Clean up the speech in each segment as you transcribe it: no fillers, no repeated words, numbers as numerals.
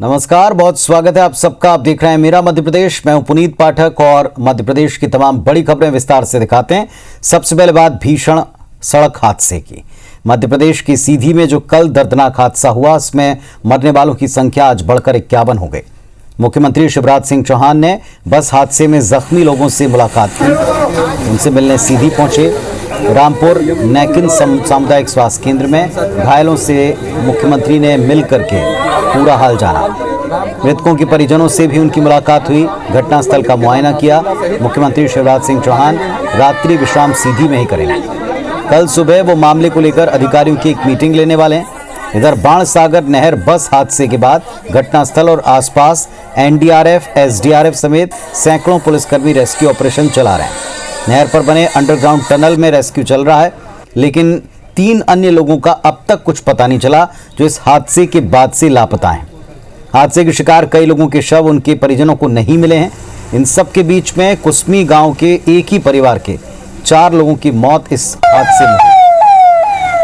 नमस्कार, बहुत स्वागत है आप सबका। आप देख रहे हैं मेरा मध्य प्रदेश। मैं हूं पुनीत पाठक और मध्य प्रदेश की तमाम बड़ी खबरें विस्तार से दिखाते हैं। सबसे पहले बात भीषण सड़क हादसे की। मध्य प्रदेश की सीधी में जो कल दर्दनाक हादसा हुआ, उसमें मरने वालों की संख्या आज बढ़कर 51 हो गई। मुख्यमंत्री शिवराज सिंह चौहान ने बस हादसे में जख्मी लोगों से मुलाकात की, उनसे मिलने सीधी पहुंचे। रामपुर नैकिन सामुदायिक स्वास्थ्य केंद्र में घायलों से मुख्यमंत्री ने मिल करके पूरा हाल जाना। मृतकों के परिजनों से भी उनकी मुलाकात हुई, घटनास्थल का मुआयना किया। मुख्यमंत्री शिवराज सिंह चौहान रात्रि विश्राम सीधी में ही करेंगे। कल सुबह वो मामले को लेकर अधिकारियों की एक मीटिंग लेने वाले हैं। इधर बाणसागर नहर बस हादसे के बाद घटनास्थल और आसपास एनडीआरएफ, एसडीआरएफ समेत सैकड़ों पुलिसकर्मी रेस्क्यू ऑपरेशन चला रहे हैं। नहर पर बने अंडरग्राउंड टनल में रेस्क्यू चल रहा है, लेकिन 3 अन्य लोगों का अब तक कुछ पता नहीं चला जो इस हादसे के बाद से लापता हैं। हादसे के शिकार कई लोगों के शव उनके परिजनों को नहीं मिले हैं। इन सब के बीच में कुसमी गांव के एक ही परिवार के 4 लोगों की मौत इस हादसे में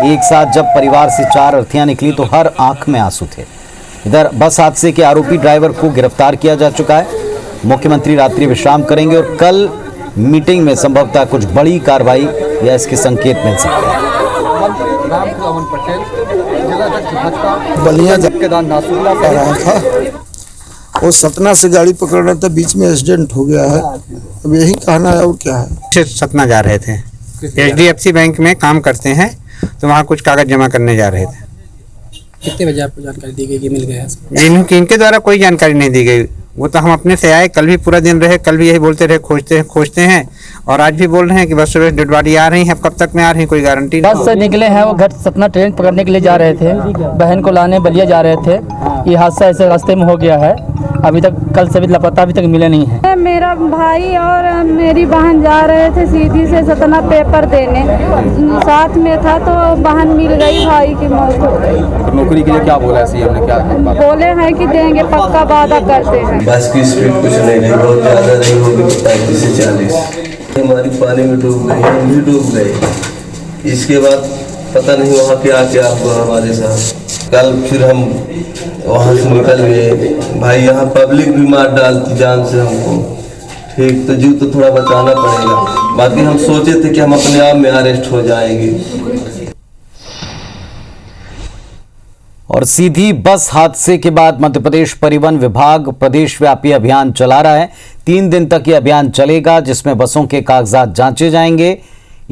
हुई। एक साथ जब परिवार से 4 अर्थियां निकली तो हर आंख में आंसू थे। इधर बस हादसे के आरोपी ड्राइवर को गिरफ्तार किया जा चुका है। मुख्यमंत्री रात्रि विश्राम करेंगे और कल मीटिंग में संभवतः कुछ बड़ी कार्रवाई या इसके संकेत मिल सकते हैं। बलिया आ रहा था और सतना से गाड़ी पकड़ रहा था, बीच में एक्सीडेंट हो गया है। अब यही कहना है और क्या है। सतना जा रहे थे, HDFC बैंक में काम करते हैं, तो वहाँ कुछ कागज जमा करने जा रहे थे। कितने बजे आपको जानकारी दी गई कि मिल गया? इनके द्वारा कोई जानकारी नहीं दी गई। वो तो हम अपने से आए, कल भी पूरा दिन रहे, कल भी यही बोलते रहे खोजते हैं और आज भी बोल रहे हैं कि बस सुबह डेड बॉडी आ रही है। अब कब तक में आ रही है कोई गारंटी नहीं। बस से निकले हैं, वो घर सतना ट्रेन पकड़ने के लिए जा रहे थे, बहन को लाने बलिया जा रहे थे। ये हादसा ऐसे रास्ते में हो गया है। अभी तक कल से भी लापता अभी तक मिले नहीं है। मेरा भाई और मेरी बहन जा रहे थे सीधी से सतना पेपर देने, साथ में था तो बहन मिल गई, भाई की मौत हो गई। नौकरी के लिए क्या बोला है सीएम ने? क्या बोले हैं कि देंगे, पक्का वादा करते हैं। बस की स्पीड कुछ नहीं, बहुत ज़्यादा नहीं होगी, 35 से 40। हमारी पानी में डूब गई, हम भी डूब गए। इसके बाद पता नहीं वहाँ क्या क्या हुआ हमारे साथ। कल फिर हम वहाँ से निकल गए। भाई यहाँ पब्लिक भी मार डालती जान से हमको। ठीक, तो जीव तो थोड़ा बचाना पड़ेगा। बाकी हम सोचे थे कि हम अपने आप में अरेस्ट हो जाएंगे। और सीधी बस हादसे के बाद मध्य प्रदेश परिवहन विभाग प्रदेश व्यापी अभियान चला रहा है। 3 दिन तक ये अभियान चलेगा, जिसमें बसों के कागजात जांचे जाएंगे।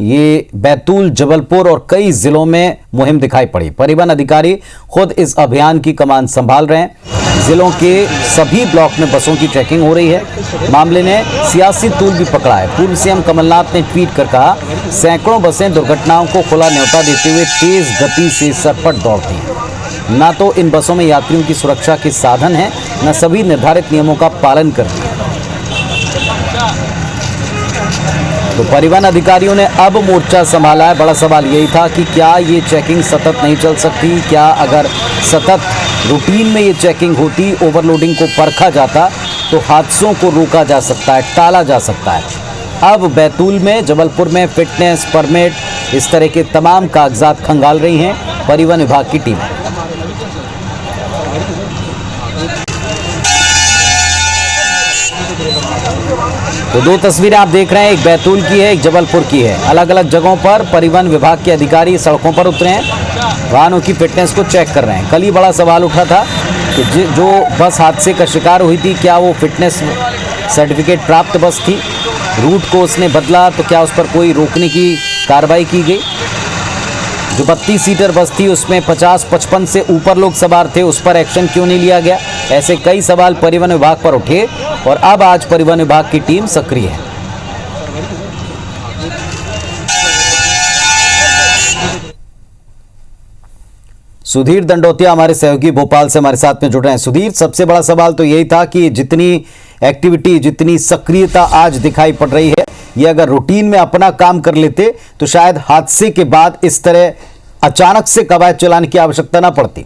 ये बैतूल, जबलपुर और कई जिलों में मुहिम दिखाई पड़ी। परिवहन अधिकारी खुद इस अभियान की कमान संभाल रहे हैं। जिलों के सभी ब्लॉक में बसों की चेकिंग हो रही है। मामले ने सियासी तूल भी पकड़ा है। पूर्व सीएम कमलनाथ ने ट्वीट कर कहा, सैकड़ों बसें दुर्घटनाओं को खुला न्योता देते हुए तेज गति से सरपट दौड़ती हैं। ना तो इन बसों में यात्रियों की सुरक्षा के साधन हैं, न सभी निर्धारित नियमों का पालन करती हैं। तो परिवहन अधिकारियों ने अब मोर्चा संभाला है। बड़ा सवाल यही था कि क्या ये चेकिंग सतत नहीं चल सकती? क्या अगर सतत रूटीन में ये चेकिंग होती, ओवरलोडिंग को परखा जाता, तो हादसों को रोका जा सकता है, टाला जा सकता है। अब बैतूल में, जबलपुर में फिटनेस, परमिट, इस तरह के तमाम कागजात खंगाल रही हैं परिवहन विभाग की टीम। तो 2 तस्वीरें आप देख रहे हैं, एक बैतूल की है, एक जबलपुर की है। अलग अलग जगहों पर परिवहन विभाग के अधिकारी सड़कों पर उतरे हैं, वाहनों की फिटनेस को चेक कर रहे हैं। कल ही बड़ा सवाल उठा था कि जो बस हादसे का शिकार हुई थी, क्या वो फिटनेस सर्टिफिकेट प्राप्त बस थी? रूट को उसने बदला तो क्या उस पर कोई रोकने की कार्रवाई की गई? जो 32 सीटर बस थी उसमें 50-55 से ऊपर लोग सवार थे, उस पर एक्शन क्यों नहीं लिया गया? ऐसे कई सवाल परिवहन विभाग पर उठे और अब आज परिवहन विभाग की टीम सक्रिय है। सुधीर दंडोतिया हमारे सहयोगी भोपाल से हमारे साथ में जुड़ रहे हैं। सुधीर, सबसे बड़ा सवाल तो यही था कि जितनी एक्टिविटी, जितनी सक्रियता आज दिखाई पड़ रही है, ये अगर रूटीन में अपना काम कर लेते तो शायद हादसे के बाद इस तरह अचानक से कवायद चलाने की आवश्यकता ना पड़ती।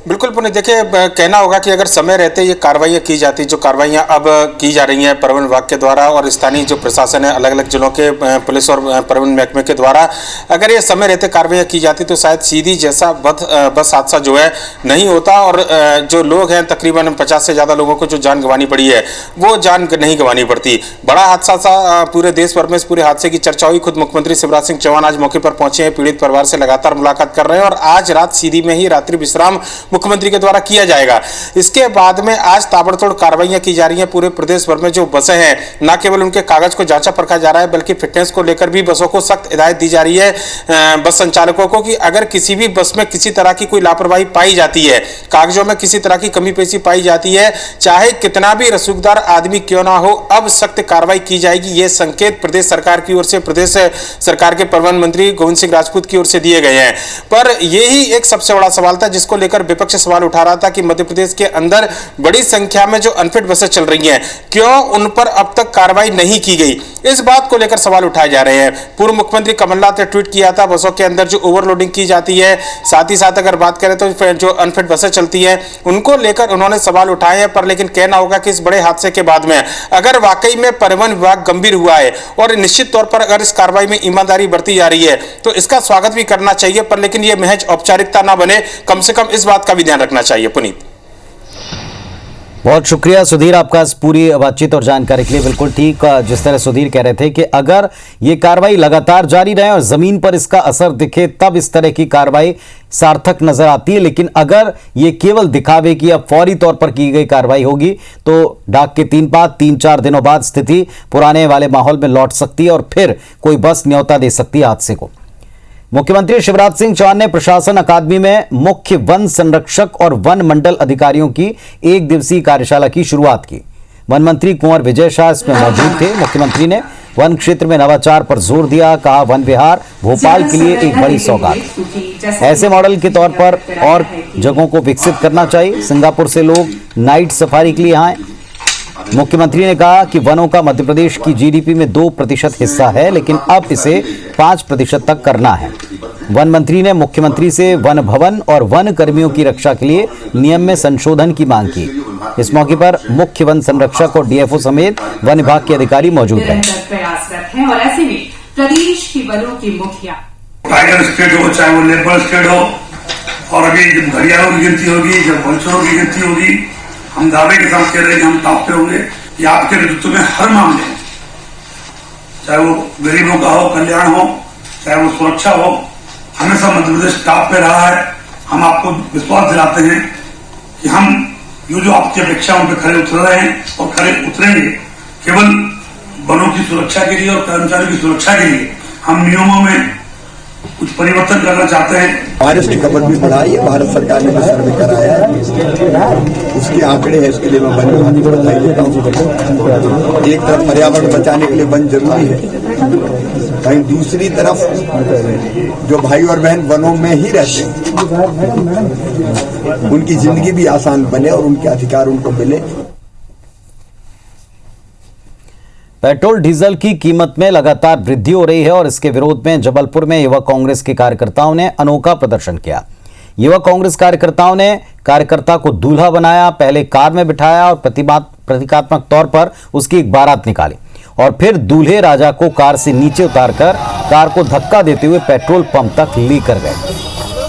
बिल्कुल पुनीत, देखिए कहना होगा कि अगर समय रहते ये कार्रवाइयाँ की जाती, जो कार्रवाइयाँ अब की जा रही हैं परिवहन विभाग के द्वारा और स्थानीय जो प्रशासन है अलग अलग जिलों के पुलिस और परिवहन महकमे के द्वारा, अगर ये समय रहते कार्रवाइयाँ की जाती तो शायद सीधी जैसा बस हादसा जो है नहीं होता और जो लोग हैं तकरीबन 50 से ज़्यादा लोगों को जो जान गंवानी पड़ी है वो जान नहीं गंवानी पड़ती। बड़ा हादसा सा पूरे देश भर में इस पूरे हादसे की चर्चा हुई। खुद मुख्यमंत्री शिवराज सिंह चौहान आज मौके पर पहुंचे हैं, पीड़ित परिवार से लगातार मुलाकात कर रहे हैं और आज रात सीधी में ही रात्रि विश्राम मुख्यमंत्री के द्वारा किया जाएगा। इसके बाद में आज ताबड़तोड़ कार्रवाइयां की जा रही हैं पूरे प्रदेश भर में। जो बसें हैं न केवल उनके कागज को जांचा परखा जा रहा है बल्कि फिटनेस को लेकर भी बसों को सख्त हिदायत दी जा रही है बस संचालकों को कि अगर किसी भी बस में किसी तरह की कोई लापरवाही पाई जाती है, कागजों में किसी तरह की कमी पेशी पाई जाती है, चाहे कितना भी रसूखदार आदमी क्यों ना हो, अब सख्त कार्रवाई की जाएगी। ये संकेत प्रदेश सरकार की ओर से, प्रदेश सरकार के परिवहन मंत्री गोविंद सिंह राजपूत की ओर से दिए गए हैं। पर यही एक सबसे बड़ा सवाल था जिसको लेकर विपक्ष सवाल उठा रहा था कि मध्य प्रदेश के अंदर बड़ी संख्या में जो अनफिट बसें चल रही हैं, क्यों उन पर अब तक कार्रवाई नहीं की गई, इस बात को लेकर सवाल उठाए जा रहे हैं। पूर्व मुख्यमंत्री कमलनाथ ने ट्वीट किया था बसों के अंदर जो ओवरलोडिंग की जाती है, साथ ही साथ अगर बात करें तो जो अनफिट बसें चलती हैं उनको लेकर उन्होंने सवाल उठाए हैं। पर लेकिन कहना होगा कि इस बड़े हादसे के बाद में अगर वाकई में परिवहन विभाग गंभीर हुआ है और निश्चित तौर पर अगर इस कार्रवाई में ईमानदारी बरती जा रही है तो इसका स्वागत भी करना चाहिए। पर लेकिन यह महज औपचारिकता ना बने, कम से कम इस बात का भी ध्यान रखना चाहिए। पुनीत, बहुत शुक्रिया सुधीर आपका इस पूरी बातचीत और जानकारी के लिए। बिल्कुल ठीक, जिस तरह सुधीर कह रहे थे कि अगर ये कार्रवाई लगातार जारी रहे और जमीन पर इसका असर दिखे तब इस तरह की कार्रवाई सार्थक नजर आती है, लेकिन अगर ये केवल दिखावे की अब फौरी तौर पर की गई कार्रवाई होगी तो डाक के 3-4 दिनों बाद स्थिति पुराने वाले माहौल में लौट सकती है और फिर कोई बस न्योता दे सकती है हादसे को। मुख्यमंत्री शिवराज सिंह चौहान ने प्रशासन अकादमी में मुख्य वन संरक्षक और वन मंडल अधिकारियों की 1 दिवसीय कार्यशाला की शुरुआत की। वन मंत्री कुंवर विजय शाह इसमें मौजूद थे। मुख्यमंत्री ने वन क्षेत्र में नवाचार पर जोर दिया, कहा वन विहार भोपाल के लिए एक बड़ी सौगात, ऐसे मॉडल के तौर पर और जगहों को विकसित करना चाहिए। सिंगापुर से लोग नाइट सफारी के लिए आए। मुख्यमंत्री ने कहा कि वनों का मध्य प्रदेश की जीडीपी में 2% हिस्सा है, लेकिन अब इसे 5% तक करना है। वन मंत्री ने मुख्यमंत्री से वन भवन और वन कर्मियों की रक्षा के लिए नियम में संशोधन की मांग की। इस मौके पर मुख्य वन संरक्षक और डीएफओ समेत वन विभाग के अधिकारी मौजूद रहे। प्रयासरत हैं और ऐसे में प्रदेश की वनों की मुखिया, टाइगर स्टेट हो चाहे वो लेपर्ड स्टेट हो, और अभी जब घड़ियालों की गिनती होगी, जब वंशों की गिनती होगी, हम दावे के साथ कह रहे हैं कि हम टॉप पे होंगे। ये आपके नेतृत्व में हर मामले, चाहे वो गरीबों का हो, कल्याण हो, चाहे वो सुरक्षा हो, हमेशा मध्य प्रदेश टॉप पे रहा है। हम आपको विश्वास दिलाते हैं कि हम जो आपकी अपेक्षाओं पे खरे उतर रहे हैं और खरे उतरेंगे। केवल वनों की सुरक्षा के लिए और कर्मचारियों की सुरक्षा के लिए हम नियमों में कुछ परिवर्तन करना चाहते हैं। वायरस की खबर भी बढ़ाई है, भारत सरकार ने सर्वे कराया है, उसके आंकड़े हैं, इसके लिए मैं वन विभाग को बधाई देता हूँ। एक तरफ पर्यावरण बचाने के लिए वन जरूरी है, कहीं दूसरी तरफ जो भाई और बहन वनों में ही रहते हैं उनकी जिंदगी भी आसान बने और उनके अधिकार उनको मिले। पेट्रोल डीजल की कीमत में लगातार वृद्धि हो रही है और इसके विरोध में जबलपुर में युवा कांग्रेस के कार्यकर्ताओं ने अनोखा प्रदर्शन किया। युवा कांग्रेस कार्यकर्ताओं ने कार्यकर्ता को दूल्हा बनाया, पहले कार में बिठाया और प्रतीकात्मक तौर पर उसकी एक बारात निकाली और फिर दूल्हे राजा को कार से नीचे उतारकर कार को धक्का देते हुए पेट्रोल पंप तक लेकर गए।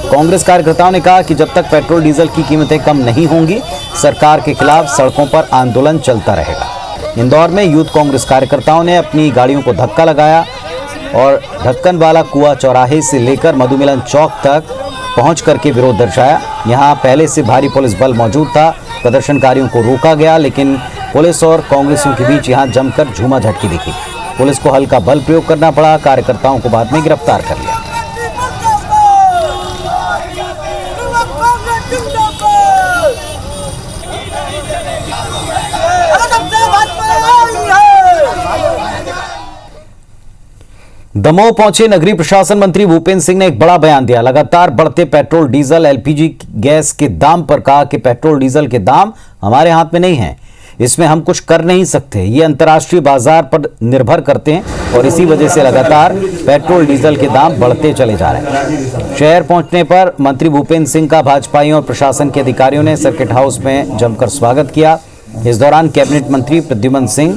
कांग्रेस कार्यकर्ताओं ने कहा कि जब तक पेट्रोल डीजल की कीमतें कम नहीं होंगी, सरकार के खिलाफ सड़कों पर आंदोलन चलता रहेगा। इंदौर में यूथ कांग्रेस कार्यकर्ताओं ने अपनी गाड़ियों को धक्का लगाया और ढक्कन वाला कुआ चौराहे से लेकर मधुमिलन चौक तक पहुंच करके विरोध दर्शाया। यहां पहले से भारी पुलिस बल मौजूद था। प्रदर्शनकारियों को रोका गया, लेकिन पुलिस और कांग्रेसियों के बीच यहां जमकर झूमा झटकी दिखी। पुलिस को हल्का बल प्रयोग करना पड़ा। कार्यकर्ताओं को बाद में गिरफ्तार कर लिया। दमोह पहुंचे नगरीय प्रशासन मंत्री भूपेंद्र सिंह ने एक बड़ा बयान दिया। लगातार बढ़ते पेट्रोल डीजल एलपीजी गैस के दाम पर कहा कि पेट्रोल डीजल के दाम हमारे हाथ में नहीं है, इसमें हम कुछ कर नहीं सकते। ये अंतर्राष्ट्रीय बाजार पर निर्भर करते हैं और इसी वजह से लगातार पेट्रोल डीजल के दाम बढ़ते चले जा रहे हैं। शहर पहुंचने पर मंत्री भूपेंद्र सिंह का भाजपाइयों और प्रशासन के अधिकारियों ने सर्किट हाउस में जमकर स्वागत किया। इस दौरान कैबिनेट मंत्री प्रद्युम्न सिंह,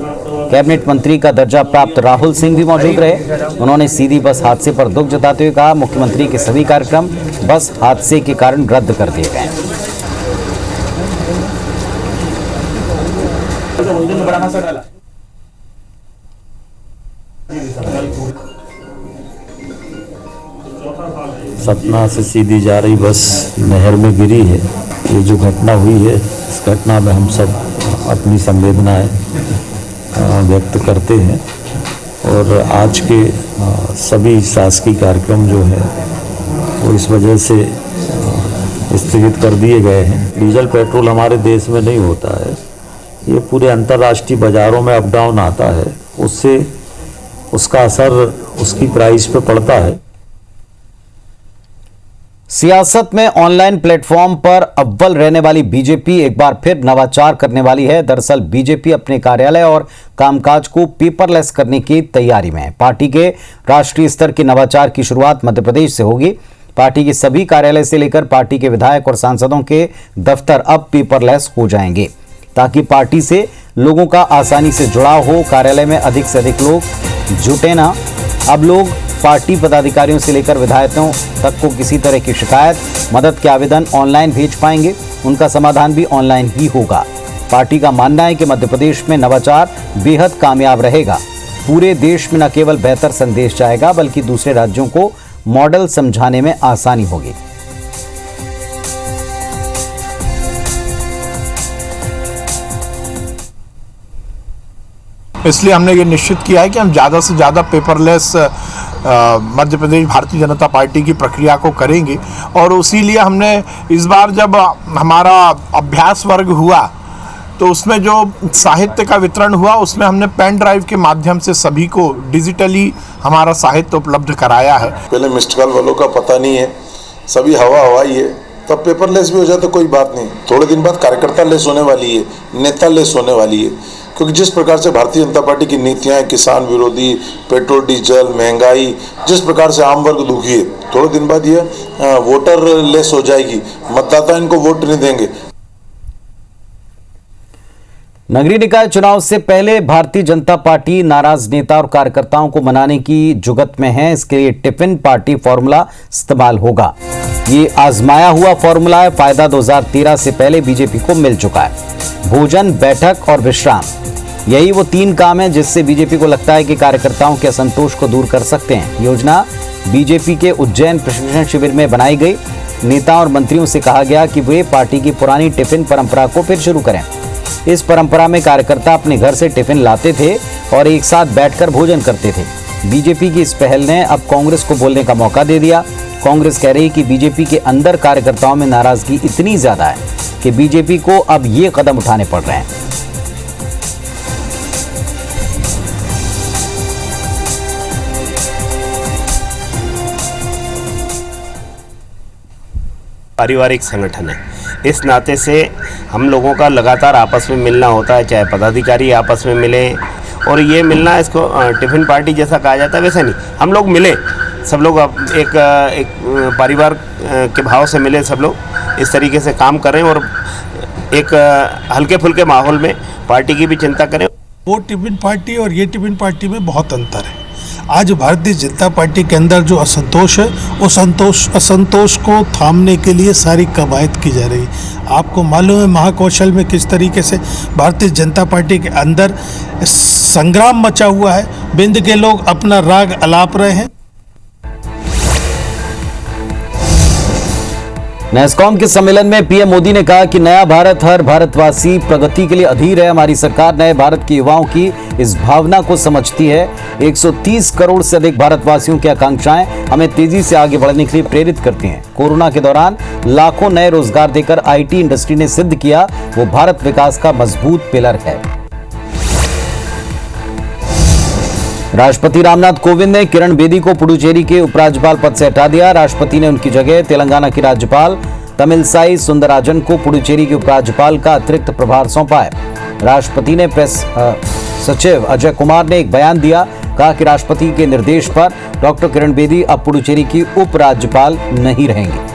कैबिनेट मंत्री का दर्जा प्राप्त राहुल सिंह भी मौजूद रहे। उन्होंने सीधी बस हादसे पर दुख जताते हुए कहा, मुख्यमंत्री के सभी कार्यक्रम बस हादसे के कारण रद्द कर दिए गए। सतना से सीधी जा रही बस नहर में गिरी है। ये जो घटना हुई है, इस घटना में हम सब अपनी संवेदनाएं व्यक्त करते हैं और आज के सभी शासकीय कार्यक्रम जो है वो इस वजह से स्थगित कर दिए गए हैं। डीजल पेट्रोल हमारे देश में नहीं होता है, ये पूरे अंतर्राष्ट्रीय बाज़ारों में अप डाउन आता है, उससे उसका असर उसकी प्राइस पे पड़ता है। सियासत में ऑनलाइन प्लेटफॉर्म पर अव्वल रहने वाली बीजेपी एक बार फिर नवाचार करने वाली है। दरअसल बीजेपी अपने कार्यालय और कामकाज को पेपरलेस करने की तैयारी में है। पार्टी के राष्ट्रीय स्तर के नवाचार की शुरुआत मध्य प्रदेश से होगी। पार्टी के सभी कार्यालय से लेकर पार्टी के विधायक और सांसदों के दफ्तर अब पेपरलेस हो जाएंगे ताकि पार्टी से लोगों का आसानी से जुड़ाव हो। कार्यालय में अधिक से अधिक लोग जुटे ना। अब लोग पार्टी पदाधिकारियों से लेकर विधायकों तक को किसी तरह की शिकायत, मदद के आवेदन ऑनलाइन भेज पाएंगे। उनका समाधान भी ऑनलाइन ही होगा। पार्टी का मानना है कि मध्य प्रदेश में नवाचार बेहद कामयाब रहेगा। पूरे देश में न केवल बेहतर संदेश जाएगा बल्कि दूसरे राज्यों को मॉडल समझाने में आसानी होगी। इसलिए हमने ये निश्चित किया है कि हम ज़्यादा से ज़्यादा पेपरलेस मध्य प्रदेश भारतीय जनता पार्टी की प्रक्रिया को करेंगे। और इसीलिए हमने इस बार जब हमारा अभ्यास वर्ग हुआ तो उसमें जो साहित्य का वितरण हुआ उसमें हमने पेन ड्राइव के माध्यम से सभी को डिजिटली हमारा साहित्य उपलब्ध कराया है। पहले मिस्ड कॉल वालों का पता नहीं है, सभी हवा ही है, तब पेपरलेस भी हो जाए तो कोई बात नहीं। थोड़े दिन बाद कार्यकर्ता लेस होने वाली है, नेता लेस होने वाली है, क्योंकि जिस प्रकार से भारतीय जनता पार्टी की नीतियां, किसान विरोधी, पेट्रोल डीजल, महंगाई, जिस प्रकार से आम वर्ग दुखी है, थोड़े दिन बाद ये वोटर लेस हो जाएगी, मतदाता इनको वोट नहीं देंगे। नगरीय निकाय चुनाव से पहले भारतीय जनता पार्टी नाराज नेता और कार्यकर्ताओं को मनाने की जुगत में है। इसके लिए टिफिन पार्टी फॉर्मूला इस्तेमाल होगा। ये आजमाया हुआ फॉर्मूला है। फायदा 2013 से पहले बीजेपी को मिल चुका है। भोजन, बैठक और विश्राम, यही वो 3 काम हैं जिससे बीजेपी को लगता है कि कार्यकर्ताओं के असंतोष को दूर कर सकते हैं। योजना बीजेपी के उज्जैन प्रशिक्षण शिविर में बनाई गई। नेता और मंत्रियों से कहा गया कि वे पार्टी की पुरानी टिफिन परंपरा को फिर शुरू करें। इस परंपरा में कार्यकर्ता अपने घर से टिफिन लाते थे और एक साथ बैठकर भोजन करते थे। बीजेपी की इस पहल ने अब कांग्रेस को बोलने का मौका दे दिया। कांग्रेस कह रही है कि बीजेपी के अंदर कार्यकर्ताओं में नाराजगी इतनी ज्यादा है कि बीजेपी को अब ये कदम उठाने पड़ रहे हैं। पारिवारिक संगठन है, इस नाते से हम लोगों का लगातार आपस में मिलना होता है, चाहे पदाधिकारी आपस में मिले। और ये मिलना, इसको टिफिन पार्टी जैसा कहा जाता है वैसे नहीं, हम लोग मिले, सब लोग एक परिवार के भाव से मिले, सब लोग इस तरीके से काम करें और एक हल्के फुल्के माहौल में पार्टी की भी चिंता करें। वो टिफिन पार्टी और ये टिफिन पार्टी में बहुत अंतर है। आज भारतीय जनता पार्टी के अंदर जो असंतोष है, उस असंतोष को थामने के लिए सारी कवायद की जा रही है। आपको मालूम है महाकौशल में किस तरीके से भारतीय जनता पार्टी के अंदर संग्राम मचा हुआ है। बिंद के लोग अपना राग अलाप रहे हैं। नेस्कॉम के सम्मेलन में पीएम मोदी ने कहा कि नया भारत, हर भारतवासी प्रगति के लिए अधीर है। हमारी सरकार नए भारत के युवाओं की इस भावना को समझती है। 130 करोड़ से अधिक भारतवासियों की आकांक्षाएं हमें तेजी से आगे बढ़ने के लिए प्रेरित करती हैं। कोरोना के दौरान लाखों नए रोजगार देकर आईटी इंडस्ट्री ने सिद्ध किया वो भारत विकास का मजबूत पिलर है। राष्ट्रपति रामनाथ कोविंद ने किरण बेदी को पुडुचेरी के उपराज्यपाल पद से हटा दिया। राष्ट्रपति ने उनकी जगह तेलंगाना की राज्यपाल तमिलसाई सुंदरराजन को पुडुचेरी के उपराज्यपाल का अतिरिक्त प्रभार सौंपा है। राष्ट्रपति ने प्रेस सचिव अजय कुमार ने एक बयान दिया, कहा कि राष्ट्रपति के निर्देश पर डॉक्टर किरण बेदी अब पुडुचेरी की उपराज्यपाल नहीं रहेंगे।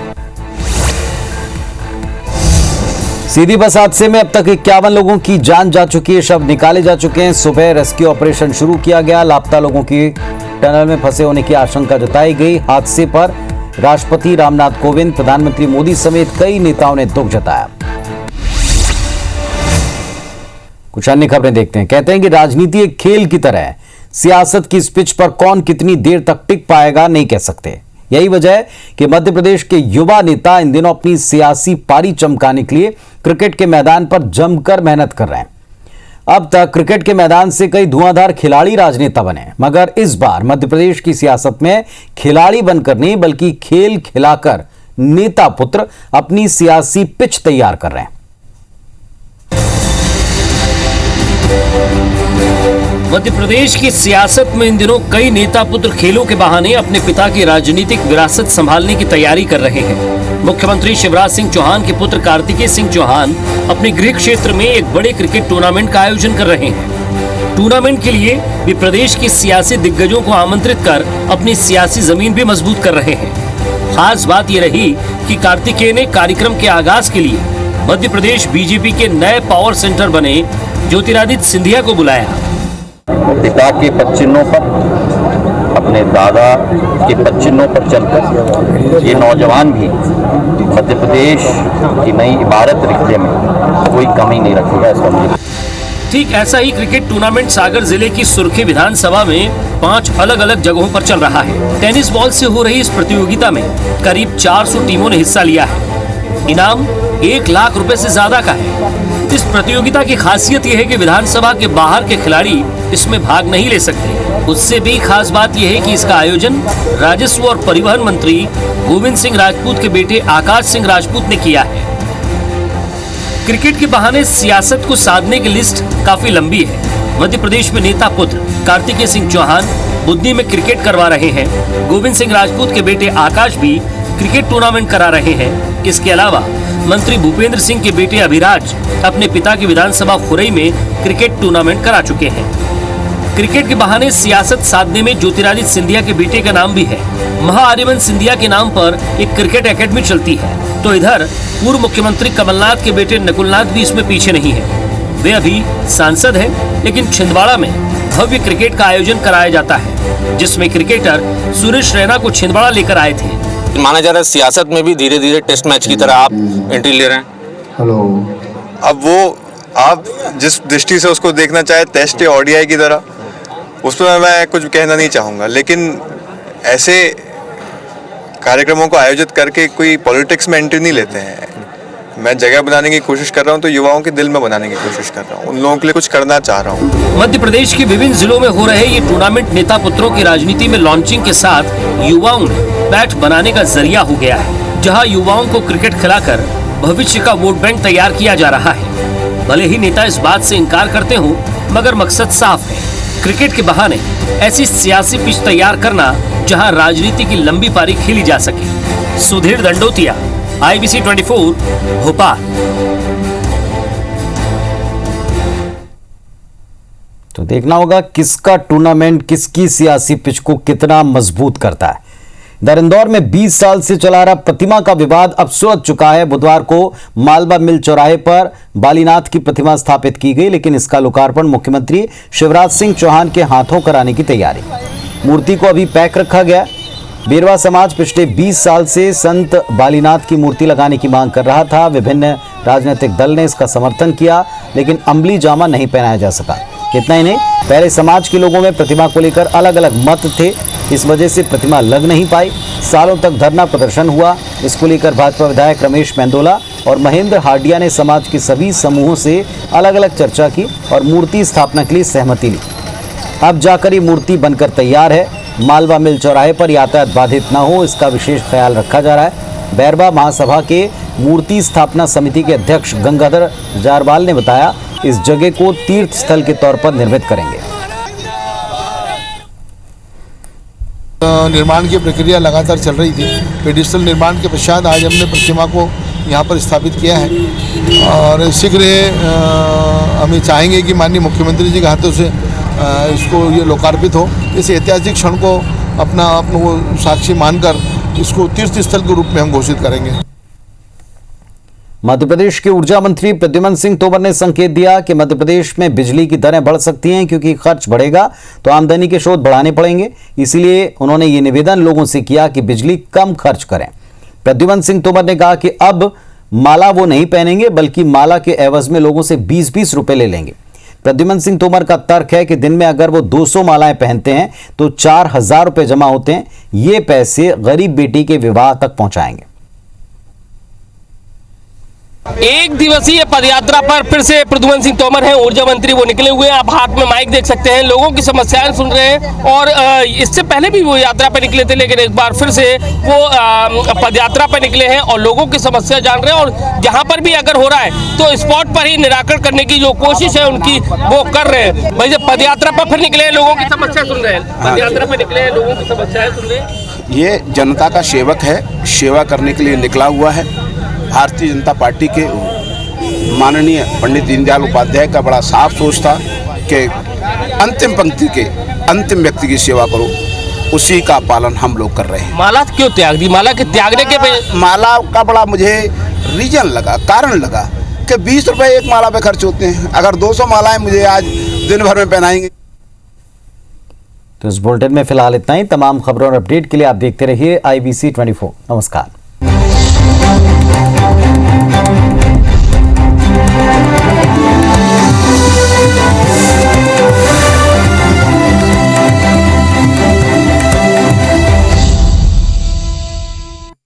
सीधी बस हादसे में अब तक 51 लोगों की जान जा चुकी है, शव निकाले जा चुके हैं। सुबह रेस्क्यू ऑपरेशन शुरू किया गया। लापता लोगों की टनल में फंसे होने की आशंका जताई गई। हादसे पर राष्ट्रपति रामनाथ कोविंद, प्रधानमंत्री मोदी समेत कई नेताओं ने दुख जताया। कुछ अन्य खबरें देखते हैं। कहते हैं कि राजनीति एक खेल की तरह है, सियासत की इस पिच पर कौन कितनी देर तक टिक पाएगा नहीं कह सकते। यही वजह है कि मध्य प्रदेश के युवा नेता इन दिनों अपनी सियासी पारी चमकाने के लिए क्रिकेट के मैदान पर जमकर मेहनत कर रहे हैं। अब तक क्रिकेट के मैदान से कई धुआंधार खिलाड़ी राजनेता बने, मगर इस बार मध्य प्रदेश की सियासत में खिलाड़ी बनकर नहीं बल्कि खेल खिलाकर नेता पुत्र अपनी सियासी पिच तैयार कर रहे हैं। मध्य प्रदेश की सियासत में इन दिनों कई नेता पुत्र खेलों के बहाने अपने पिता की राजनीतिक विरासत संभालने की तैयारी कर रहे हैं। मुख्यमंत्री शिवराज सिंह चौहान के पुत्र कार्तिकेय सिंह चौहान अपने गृह क्षेत्र में एक बड़े क्रिकेट टूर्नामेंट का आयोजन कर रहे हैं। टूर्नामेंट के लिए वे प्रदेश के सियासी दिग्गजों को आमंत्रित कर अपनी सियासी जमीन भी मजबूत कर रहे हैं। खास बात यह रही कि कार्तिकेय ने कार्यक्रम के आगाज के लिए मध्य प्रदेश बीजेपी के नए पावर सेंटर बने ज्योतिरादित्य सिंधिया को बुलाया। पिता के पदचिन्हों पर, अपने दादा के पदचिन्हों पर चलकर ये नौजवान भी मध्य प्रदेश की नई इबारत लिखने में कोई कमी नहीं रखेगा, इसका मुझे। ठीक ऐसा ही क्रिकेट टूर्नामेंट सागर जिले की सुर्खी विधानसभा में 5 अलग अलग जगहों पर चल रहा है। टेनिस बॉल से हो रही इस प्रतियोगिता में करीब 400 टीमों ने हिस्सा लिया है। इनाम 1 लाख रुपए से ज्यादा का है। इस प्रतियोगिता की खासियत यह है कि विधानसभा के बाहर के खिलाड़ी इसमें भाग नहीं ले सकते। उससे भी खास बात यह है कि इसका आयोजन राजस्व और परिवहन मंत्री गोविंद सिंह राजपूत के बेटे आकाश सिंह राजपूत ने किया है। क्रिकेट के बहाने सियासत को साधने की लिस्ट काफी लंबी है। मध्य प्रदेश में नेता पुत्र कार्तिकेय सिंह चौहान बुद्धि में क्रिकेट करवा रहे हैं। गोविंद सिंह राजपूत के बेटे आकाश भी क्रिकेट टूर्नामेंट करा रहे हैं। इसके अलावा मंत्री भूपेंद्र सिंह के बेटे अभिराज अपने पिता की विधानसभा खुरई में क्रिकेट टूर्नामेंट करा चुके हैं। क्रिकेट के बहाने सियासत साधने में ज्योतिरादित्य सिंधिया के बेटे का नाम भी है। महाआर्यमन सिंधिया के नाम पर एक क्रिकेट एकेडमी चलती है। तो इधर पूर्व मुख्यमंत्री कमलनाथ के बेटे नकुलनाथ भी इसमें पीछे नहीं है। वे अभी सांसद हैं, लेकिन छिंदवाड़ा में भव्य क्रिकेट का आयोजन कराया जाता है, जिसमें क्रिकेटर सुरेश रैना को छिंदवाड़ा लेकर आए थे। माना जा रहा है सियासत में भी धीरे धीरे टेस्ट मैच की तरह आप एंट्री ले रहे हैं। हेलो, अब वो आप जिस दृष्टि से उसको देखना चाहे, टेस्ट या ओडीआई की तरह, उस पर मैं कुछ कहना नहीं चाहूँगा। लेकिन ऐसे कार्यक्रमों को आयोजित करके कोई पॉलिटिक्स में एंट्री नहीं लेते हैं। मैं जगह बनाने की कोशिश कर रहा हूँ तो युवाओं के दिल में बनाने की कोशिश कर रहा हूँ, उन लोगों के लिए कुछ करना चाह रहा हूँ। मध्य प्रदेश के विभिन्न जिलों में हो रहे ये टूर्नामेंट नेता पुत्रों की राजनीति में लॉन्चिंग के साथ युवाओं में बैठ बनाने का जरिया हो गया है, जहां युवाओं को क्रिकेट खिलाकर भविष्य का वोट बैंक तैयार किया जा रहा है। भले ही नेता इस बात से इनकार करते हों, मगर मकसद साफ है, क्रिकेट के बहाने ऐसी सियासी पिच तैयार करना जहां राजनीति की लंबी पारी खेली जा सके। सुधीर दंडोतिया, IBC 24, भोपाल। तो देखना होगा किसका टूर्नामेंट किसकी सियासी पिच को कितना मजबूत करता है। इधर इंदौर में 20 साल से चला रहा प्रतिमा का विवाद अब सुलझ चुका है। बुधवार को मालवा मिल चौराहे पर बालीनाथ की प्रतिमा स्थापित की गई, लेकिन इसका लोकार्पण मुख्यमंत्री शिवराज सिंह चौहान के हाथों कराने की तैयारी। मूर्ति को अभी पैक रखा गया। बेरवा समाज पिछले 20 साल से संत बालीनाथ की मूर्ति लगाने की मांग कर रहा था। विभिन्न राजनीतिक दल ने इसका समर्थन किया, लेकिन अमली जामा नहीं पहनाया जा सका। इतना ही नहीं, पहले समाज के लोगों में प्रतिमा को लेकर अलग अलग मत थे, इस वजह से प्रतिमा लग नहीं पाई। सालों तक धरना प्रदर्शन हुआ। इसको लेकर भाजपा विधायक रमेश मेंदोला और महेंद्र हार्डिया ने समाज के सभी समूहों से अलग अलग चर्चा की और मूर्ति स्थापना के लिए सहमति ली। अब जाकर ये मूर्ति बनकर तैयार है। मालवा मिल चौराहे पर यातायात बाधित न हो, इसका विशेष ख्याल रखा जा रहा है। बैरवा महासभा के मूर्ति स्थापना समिति के अध्यक्ष गंगाधर जारवाल ने बताया, इस जगह को तीर्थ स्थल के तौर पर निर्मित करेंगे। निर्माण की प्रक्रिया लगातार चल रही थी। पेडिस्टल निर्माण के पश्चात आज हमने प्रतिमा को यहाँ पर स्थापित किया है और शीघ्र हम चाहेंगे कि माननीय मुख्यमंत्री जी के हाथों से इसको ये लोकार्पित हो। इस ऐतिहासिक क्षण को अपना साक्षी मानकर इसको तीर्थ स्थल के रूप में हम घोषित करेंगे। मध्य प्रदेश के ऊर्जा मंत्री प्रद्युम्न सिंह तोमर ने संकेत दिया कि मध्य प्रदेश में बिजली की दरें बढ़ सकती हैं, क्योंकि खर्च बढ़ेगा तो आमदनी के स्रोत बढ़ाने पड़ेंगे। इसलिए उन्होंने ये निवेदन लोगों से किया कि बिजली कम खर्च करें। प्रद्युम्न सिंह तोमर ने कहा कि अब माला वो नहीं पहनेंगे, बल्कि माला के एवज में लोगों से 20-20 रुपए ले लेंगे। प्रद्युम्न सिंह तोमर का तर्क है कि दिन में अगर वो 200 मालाएं पहनते हैं तो 4000 रुपए जमा होते हैं। ये पैसे गरीब बेटी के विवाह तक पहुंचाएंगे। एक दिवसीय पदयात्रा पर फिर से प्रद्युम्न सिंह तोमर हैं, ऊर्जा मंत्री, वो निकले हुए हैं। आप हाथ में माइक देख सकते हैं, लोगों की समस्याएं सुन रहे हैं। और इससे पहले भी वो यात्रा पर निकले थे, लेकिन एक बार फिर से वो पदयात्रा पर निकले हैं और लोगों की समस्या जान रहे हैं। और जहां पर भी अगर हो रहा है तो स्पॉट पर ही निराकरण करने की जो कोशिश है उनकी वो कर रहे हैं। भाई जब पदयात्रा पर फिर निकले हैं, लोगों की समस्या सुन रहे हैं, पदयात्रा पर निकले हैं, लोगों की समस्याएं सुन रहे हैं। ये जनता का सेवक है, सेवा करने के लिए निकला हुआ है। भारतीय जनता पार्टी के माननीय पंडित दीनदयाल उपाध्याय का बड़ा साफ सोच था कि अंतिम पंक्ति के अंतिम व्यक्ति की सेवा करो, उसी का पालन हम लोग कर रहे हैं। माला क्यों त्याग दी? माला के त्यागने के माला का बड़ा मुझे रीजन लगा, कारण लगा कि 20 रुपए एक माला पे खर्च होते हैं। अगर 200 मालाएं मुझे आज दिन भर में पहनाएंगे। तो इस बुलेटिन में फिलहाल इतना ही। तमाम खबरों और अपडेट के लिए आप देखते रहिए IBC 24। नमस्कार।